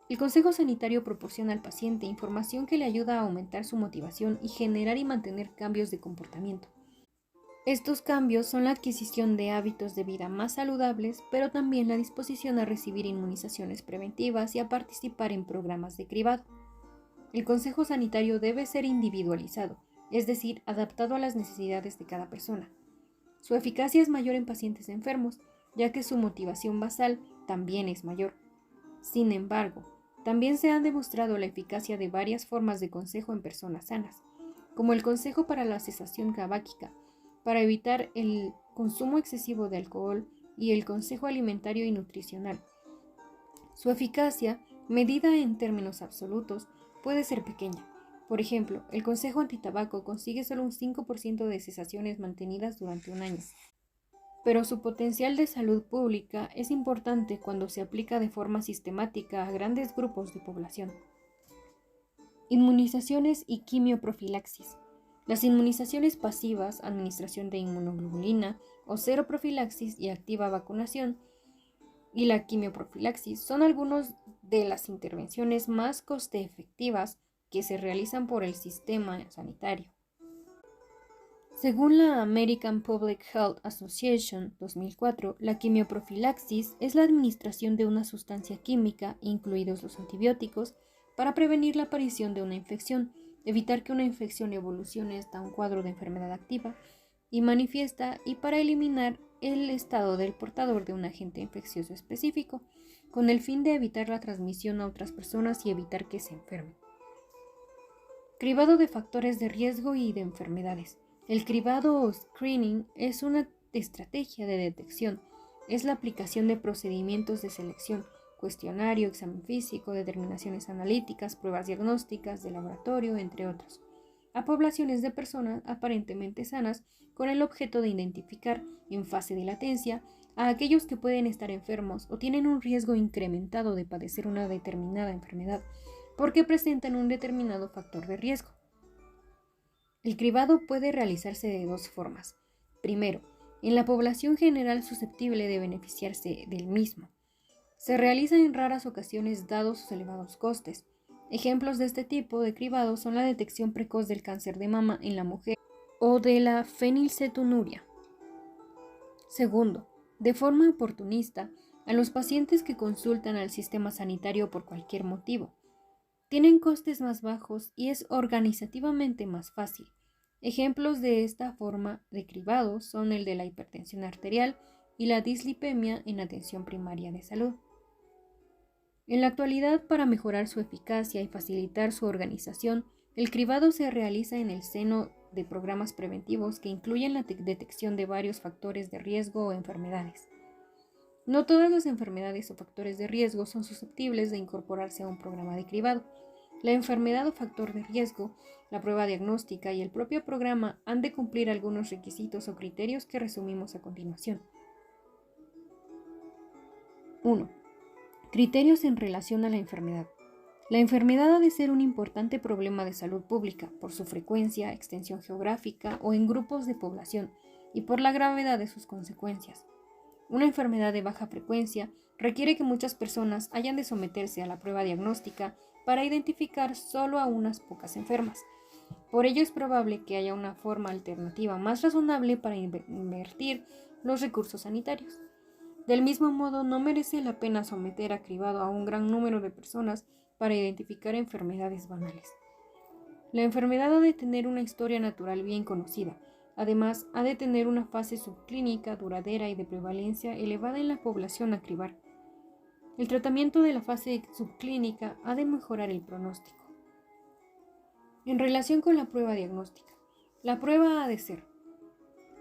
El Consejo Sanitario proporciona al paciente información que le ayuda a aumentar su motivación y generar y mantener cambios de comportamiento. Estos cambios son la adquisición de hábitos de vida más saludables, pero también la disposición a recibir inmunizaciones preventivas y a participar en programas de cribado. El Consejo Sanitario debe ser individualizado, es decir, adaptado a las necesidades de cada persona. Su eficacia es mayor en pacientes enfermos, ya que su motivación basal también es mayor. Sin embargo, también se ha demostrado la eficacia de varias formas de consejo en personas sanas, como el consejo para la cesación tabáquica, para evitar el consumo excesivo de alcohol y el consejo alimentario y nutricional. Su eficacia, medida en términos absolutos, puede ser pequeña. Por ejemplo, el consejo antitabaco consigue solo un 5% de cesaciones mantenidas durante un año. pero su potencial de salud pública es importante cuando se aplica de forma sistemática a grandes grupos de población. Inmunizaciones y quimioprofilaxis. Las inmunizaciones pasivas, administración de inmunoglobulina o seroprofilaxis y activa vacunación, y la quimioprofilaxis son algunas de las intervenciones más coste efectivas que se realizan por el sistema sanitario. Según la American Public Health Association 2004, la quimioprofilaxis es la administración de una sustancia química, incluidos los antibióticos, para prevenir la aparición de una infección, evitar que una infección evolucione hasta un cuadro de enfermedad activa y manifiesta, y para eliminar el estado del portador de un agente infeccioso específico, con el fin de evitar la transmisión a otras personas y evitar que se enfermen. Cribado de factores de riesgo y de enfermedades. El cribado o screening es una estrategia de detección. Es la aplicación de procedimientos de selección, cuestionario, examen físico, determinaciones analíticas, pruebas diagnósticas de laboratorio, entre otros, a poblaciones de personas aparentemente sanas con el objeto de identificar, en fase de latencia, a aquellos que pueden estar enfermos o tienen un riesgo incrementado de padecer una determinada enfermedad, porque presentan un determinado factor de riesgo. El cribado puede realizarse de dos formas. Primero, en la población general susceptible de beneficiarse del mismo. Se realiza en raras ocasiones dados sus elevados costes. Ejemplos de este tipo de cribado son la detección precoz del cáncer de mama en la mujer o de la fenilcetonuria. Segundo, de forma oportunista, a los pacientes que consultan al sistema sanitario por cualquier motivo. Tienen costes más bajos y es organizativamente más fácil. Ejemplos de esta forma de cribado son el de la hipertensión arterial y la dislipemia en atención primaria de salud. En la actualidad, para mejorar su eficacia y facilitar su organización, el cribado se realiza en el seno de programas preventivos que incluyen la detección de varios factores de riesgo o enfermedades. No todas las enfermedades o factores de riesgo son susceptibles de incorporarse a un programa de cribado. La enfermedad o factor de riesgo, la prueba diagnóstica y el propio programa han de cumplir algunos requisitos o criterios que resumimos a continuación. 1. Criterios en relación a la enfermedad. La enfermedad ha de ser un importante problema de salud pública por su frecuencia, extensión geográfica o en grupos de población y por la gravedad de sus consecuencias. Una enfermedad de baja frecuencia requiere que muchas personas hayan de someterse a la prueba diagnóstica para identificar solo a unas pocas enfermas. Por ello es probable que haya una forma alternativa más razonable para invertir los recursos sanitarios. Del mismo modo, no merece la pena someter a cribado a un gran número de personas para identificar enfermedades banales. La enfermedad ha de tener una historia natural bien conocida. Además, ha de tener una fase subclínica duradera y de prevalencia elevada en la población a cribar. El tratamiento de la fase subclínica ha de mejorar el pronóstico. En relación con la prueba diagnóstica, la prueba ha de ser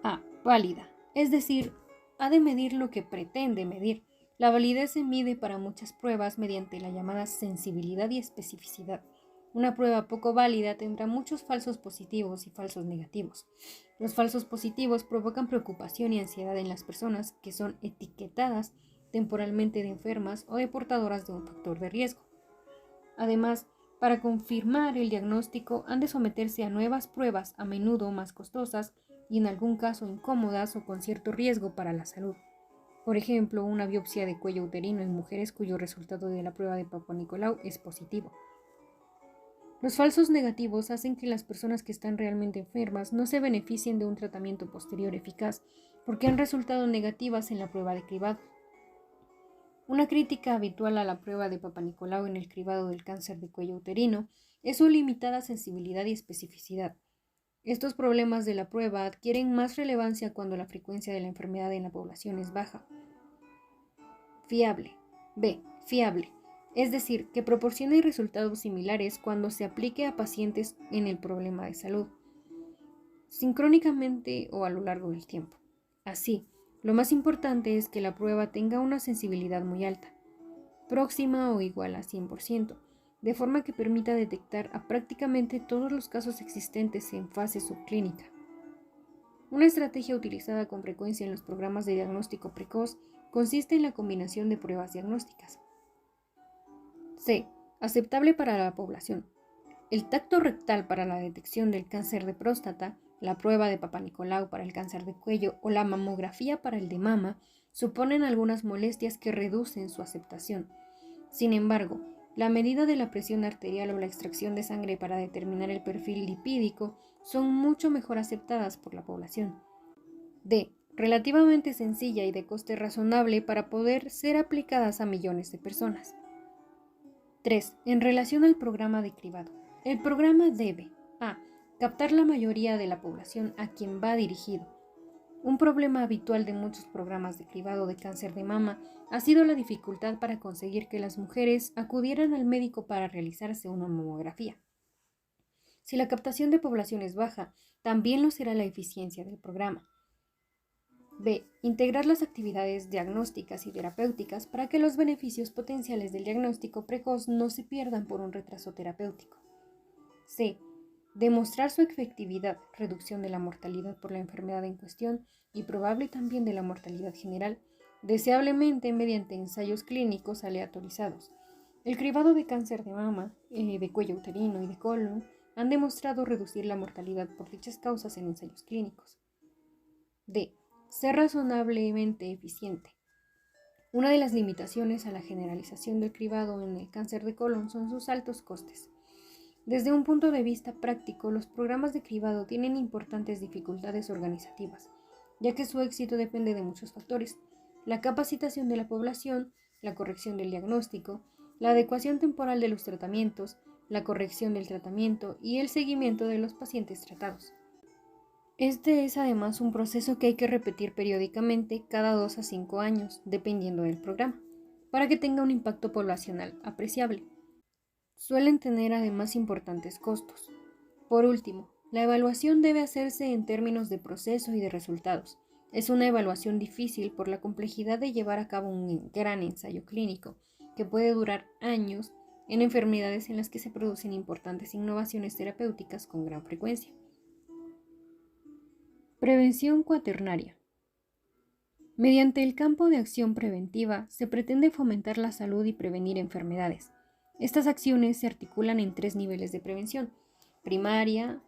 A. Válida, es decir, ha de medir lo que pretende medir. La validez se mide para muchas pruebas mediante la llamada sensibilidad y especificidad. Una prueba poco válida tendrá muchos falsos positivos y falsos negativos. Los falsos positivos provocan preocupación y ansiedad en las personas que son etiquetadas temporalmente de enfermas o de portadoras de un factor de riesgo. Además, para confirmar el diagnóstico han de someterse a nuevas pruebas, a menudo más costosas y en algún caso incómodas o con cierto riesgo para la salud. Por ejemplo, una biopsia de cuello uterino en mujeres cuyo resultado de la prueba de Papua Nicolau es positivo. Los falsos negativos hacen que las personas que están realmente enfermas no se beneficien de un tratamiento posterior eficaz porque han resultado negativas en la prueba de cribado. Una crítica habitual a la prueba de Papua Nicolau en el cribado del cáncer de cuello uterino es su limitada sensibilidad y especificidad. Estos problemas de la prueba adquieren más relevancia cuando la frecuencia de la enfermedad en la población es baja. Fiable. B. Fiable. Es decir, que proporcione resultados similares cuando se aplique a pacientes en el problema de salud, sincrónicamente o a lo largo del tiempo. Así, lo más importante es que la prueba tenga una sensibilidad muy alta, próxima o igual a 100%, de forma que permita detectar a prácticamente todos los casos existentes en fase subclínica. Una estrategia utilizada con frecuencia en los programas de diagnóstico precoz consiste en la combinación de pruebas diagnósticas. C. Aceptable para la población. El tacto rectal para la detección del cáncer de próstata, la prueba de Papa Nicolau para el cáncer de cuello o la mamografía para el de mama suponen algunas molestias que reducen su aceptación. Sin embargo, la medida de la presión arterial o la extracción de sangre para determinar el perfil lipídico son mucho mejor aceptadas por la población. D. Relativamente sencilla y de coste razonable para poder ser aplicadas a millones de personas. 3. En relación al programa de cribado. El programa debe a. Captar la mayoría de la población a quien va dirigido. Un problema habitual de muchos programas de cribado de cáncer de mama ha sido la dificultad para conseguir que las mujeres acudieran al médico para realizarse una mamografía. Si la captación de población es baja, también lo será la eficiencia del programa. B. Integrar las actividades diagnósticas y terapéuticas para que los beneficios potenciales del diagnóstico precoz no se pierdan por un retraso terapéutico. C. Demostrar su efectividad, reducción de la mortalidad por la enfermedad en cuestión y probable también de la mortalidad general, deseablemente mediante ensayos clínicos aleatorizados. El cribado de cáncer de mama, de cuello uterino y de colon han demostrado reducir la mortalidad por dichas causas en ensayos clínicos. D. Ser razonablemente eficiente. Una de las limitaciones a la generalización del cribado en el cáncer de colon son sus altos costes. Desde un punto de vista práctico, los programas de cribado tienen importantes dificultades organizativas, ya que su éxito depende de muchos factores: la capacitación de la población, la corrección del diagnóstico, la adecuación temporal de los tratamientos, la corrección del tratamiento y el seguimiento de los pacientes tratados. Este es además un proceso que hay que repetir periódicamente cada 2 a 5 años, dependiendo del programa, para que tenga un impacto poblacional apreciable. Suelen tener además importantes costos. Por último, la evaluación debe hacerse en términos de proceso y de resultados. Es una evaluación difícil por la complejidad de llevar a cabo un gran ensayo clínico, que puede durar años en enfermedades en las que se producen importantes innovaciones terapéuticas con gran frecuencia. Prevención cuaternaria. Mediante el campo de acción preventiva se pretende fomentar la salud y prevenir enfermedades. Estas acciones se articulan en 3 niveles de prevención: primaria,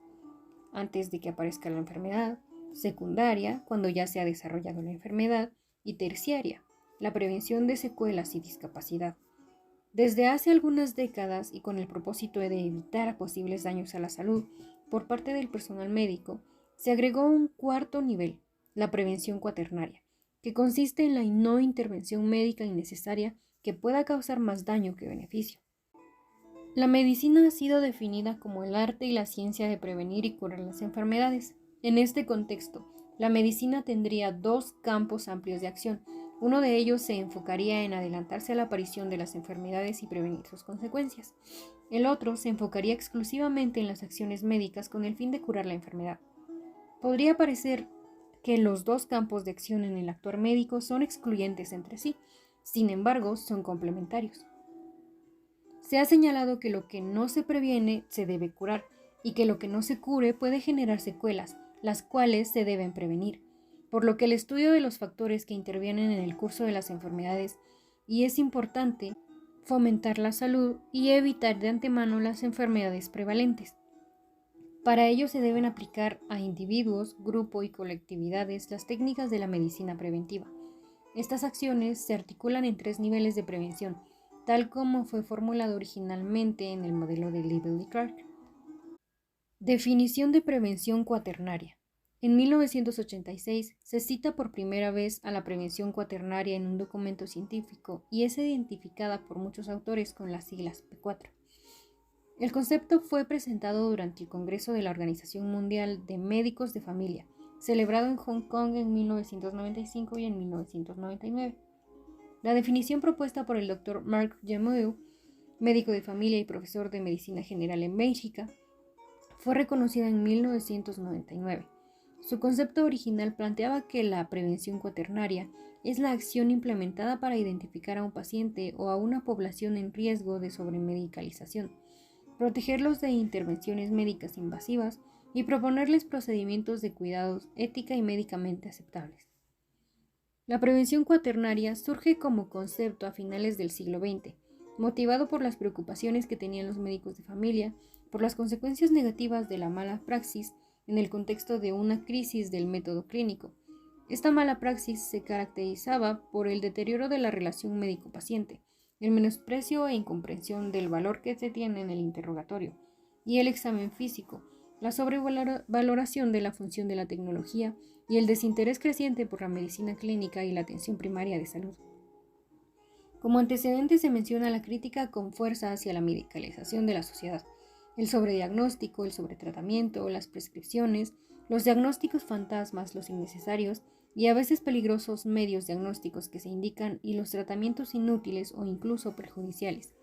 antes de que aparezca la enfermedad; secundaria, cuando ya se ha desarrollado la enfermedad; y terciaria, la prevención de secuelas y discapacidad. Desde hace algunas décadas, y con el propósito de evitar posibles daños a la salud por parte del personal médico, se agregó un 4.º nivel, la prevención cuaternaria, que consiste en la no intervención médica innecesaria que pueda causar más daño que beneficio. La medicina ha sido definida como el arte y la ciencia de prevenir y curar las enfermedades. En este contexto, la medicina tendría 2 campos amplios de acción. Uno de ellos se enfocaría en adelantarse a la aparición de las enfermedades y prevenir sus consecuencias. El otro se enfocaría exclusivamente en las acciones médicas con el fin de curar la enfermedad. Podría parecer que los 2 campos de acción en el actuar médico son excluyentes entre sí, sin embargo, son complementarios. Se ha señalado que lo que no se previene se debe curar y que lo que no se cure puede generar secuelas, las cuales se deben prevenir, por lo que el estudio de los factores que intervienen en el curso de las enfermedades y es importante fomentar la salud y evitar de antemano las enfermedades prevalentes. Para ello se deben aplicar a individuos, grupo y colectividades las técnicas de la medicina preventiva. Estas acciones se articulan en 3 niveles de prevención, tal como fue formulado originalmente en el modelo de Liddell y Clark. Definición de prevención cuaternaria. En 1986 se cita por primera vez a la prevención cuaternaria en un documento científico y es identificada por muchos autores con las siglas P4. El concepto fue presentado durante el Congreso de la Organización Mundial de Médicos de Familia, celebrado en Hong Kong en 1995 y en 1999. La definición propuesta por el Dr. Marc Gemuy, médico de familia y profesor de medicina general en Bélgica, fue reconocida en 1999. Su concepto original planteaba que la prevención cuaternaria es la acción implementada para identificar a un paciente o a una población en riesgo de sobremedicalización, protegerlos de intervenciones médicas invasivas y proponerles procedimientos de cuidados ética y médicamente aceptables. La prevención cuaternaria surge como concepto a finales del siglo XX, motivado por las preocupaciones que tenían los médicos de familia por las consecuencias negativas de la mala praxis en el contexto de una crisis del método clínico. Esta mala praxis se caracterizaba por el deterioro de la relación médico-paciente, el menosprecio e incomprensión del valor que se tiene en el interrogatorio y el examen físico, la sobrevaloración de la función de la tecnología y el desinterés creciente por la medicina clínica y la atención primaria de salud. Como antecedente se menciona la crítica con fuerza hacia la medicalización de la sociedad, el sobrediagnóstico, el sobretratamiento, las prescripciones, los diagnósticos fantasmas, los innecesarios y a veces peligrosos medios diagnósticos que se indican y los tratamientos inútiles o incluso perjudiciales.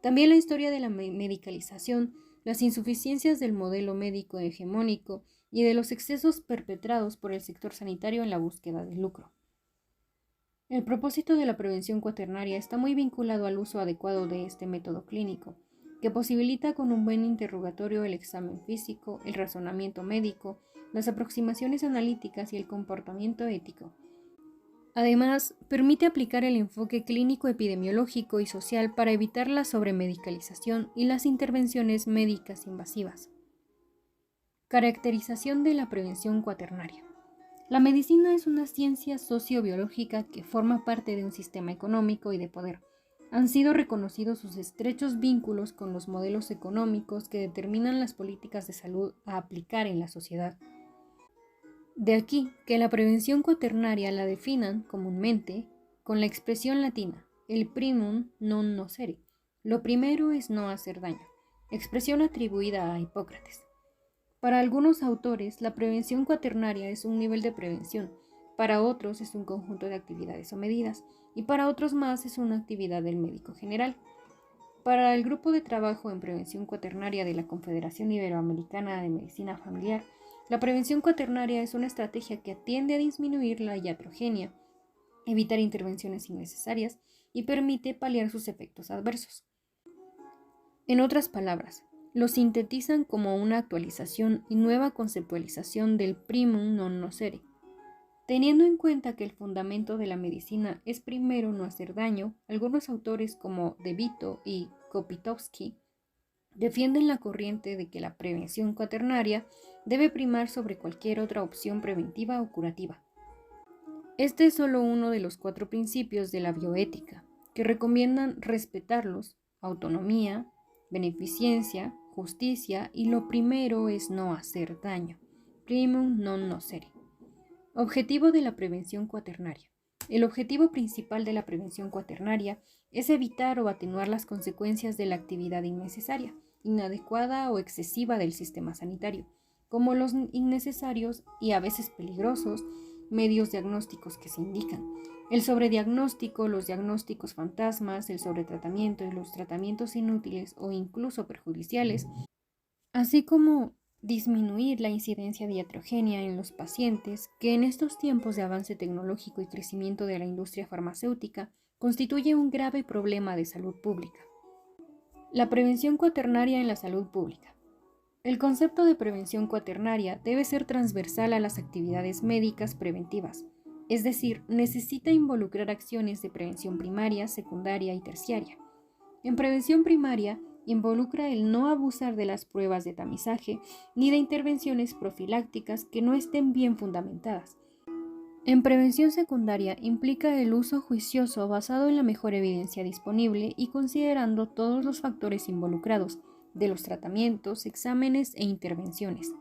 También la historia de la medicalización, las insuficiencias del modelo médico hegemónico y de los excesos perpetrados por el sector sanitario en la búsqueda del lucro. El propósito de la prevención cuaternaria está muy vinculado al uso adecuado de este método clínico, que posibilita con un buen interrogatorio el examen físico, el razonamiento médico, las aproximaciones analíticas y el comportamiento ético. Además, permite aplicar el enfoque clínico epidemiológico y social para evitar la sobremedicalización y las intervenciones médicas invasivas. Caracterización de la prevención cuaternaria. La medicina es una ciencia sociobiológica que forma parte de un sistema económico y de poder. Han sido reconocidos sus estrechos vínculos con los modelos económicos que determinan las políticas de salud a aplicar en la sociedad. De aquí que la prevención cuaternaria la definan comúnmente con la expresión latina, el primum non nocere. Lo primero es no hacer daño, expresión atribuida a Hipócrates. Para algunos autores, la prevención cuaternaria es un nivel de prevención, para otros es un conjunto de actividades o medidas, y para otros más es una actividad del médico general. Para el grupo de trabajo en prevención cuaternaria de la Confederación Iberoamericana de Medicina Familiar, la prevención cuaternaria es una estrategia que atiende a disminuir la iatrogenia, evitar intervenciones innecesarias y permite paliar sus efectos adversos. En otras palabras, lo sintetizan como una actualización y nueva conceptualización del primum non nocere. Teniendo en cuenta que el fundamento de la medicina es primero no hacer daño, algunos autores como De Vito y Kopitowski defienden la corriente de que la prevención cuaternaria debe primar sobre cualquier otra opción preventiva o curativa. Este es solo uno de los 4 principios de la bioética, que recomiendan respetarlos: autonomía, beneficencia, justicia y lo primero es no hacer daño, primum non nocere. Objetivo de la prevención cuaternaria. El objetivo principal de la prevención cuaternaria es evitar o atenuar las consecuencias de la actividad innecesaria, inadecuada o excesiva del sistema sanitario, como los innecesarios y a veces peligrosos medios diagnósticos que se indican, el sobrediagnóstico, los diagnósticos fantasmas, el sobretratamiento y los tratamientos inútiles o incluso perjudiciales, así como disminuir la incidencia de iatrogenia en los pacientes, que en estos tiempos de avance tecnológico y crecimiento de la industria farmacéutica constituye un grave problema de salud pública. La prevención cuaternaria en la salud pública. El concepto de prevención cuaternaria debe ser transversal a las actividades médicas preventivas, es decir, necesita involucrar acciones de prevención primaria, secundaria y terciaria. En prevención primaria, involucra el no abusar de las pruebas de tamizaje ni de intervenciones profilácticas que no estén bien fundamentadas. En prevención secundaria implica el uso juicioso basado en la mejor evidencia disponible y considerando todos los factores involucrados, de los tratamientos, exámenes e intervenciones.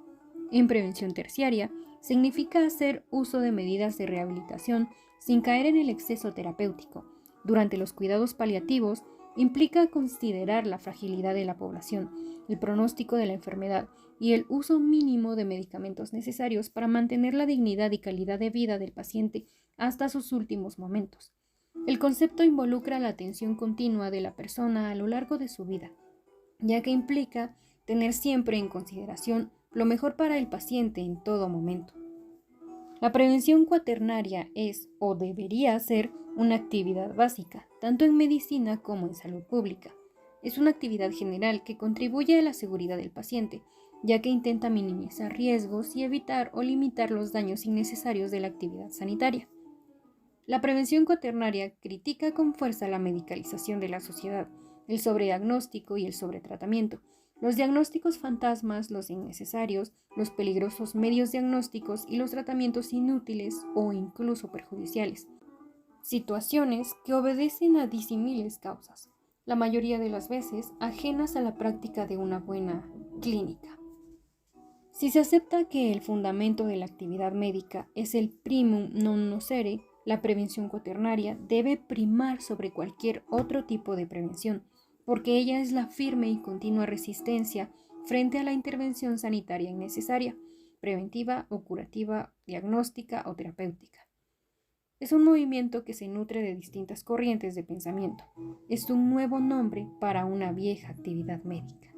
En prevención terciaria significa hacer uso de medidas de rehabilitación sin caer en el exceso terapéutico. Durante los cuidados paliativos implica considerar la fragilidad de la población, el pronóstico de la enfermedad y el uso mínimo de medicamentos necesarios para mantener la dignidad y calidad de vida del paciente hasta sus últimos momentos. El concepto involucra la atención continua de la persona a lo largo de su vida, ya que implica tener siempre en consideración lo mejor para el paciente en todo momento. La prevención cuaternaria es o debería ser una actividad básica, tanto en medicina como en salud pública. Es una actividad general que contribuye a la seguridad del paciente, ya que intenta minimizar riesgos y evitar o limitar los daños innecesarios de la actividad sanitaria. La prevención cuaternaria critica con fuerza la medicalización de la sociedad, el sobrediagnóstico y el sobretratamiento, los diagnósticos fantasmas, los innecesarios, los peligrosos medios diagnósticos y los tratamientos inútiles o incluso perjudiciales. Situaciones que obedecen a disímiles causas, la mayoría de las veces ajenas a la práctica de una buena clínica. Si se acepta que el fundamento de la actividad médica es el primum non nocere, la prevención cuaternaria debe primar sobre cualquier otro tipo de prevención, porque ella es la firme y continua resistencia frente a la intervención sanitaria innecesaria, preventiva o curativa, diagnóstica o terapéutica. Es un movimiento que se nutre de distintas corrientes de pensamiento. Es un nuevo nombre para una vieja actividad médica.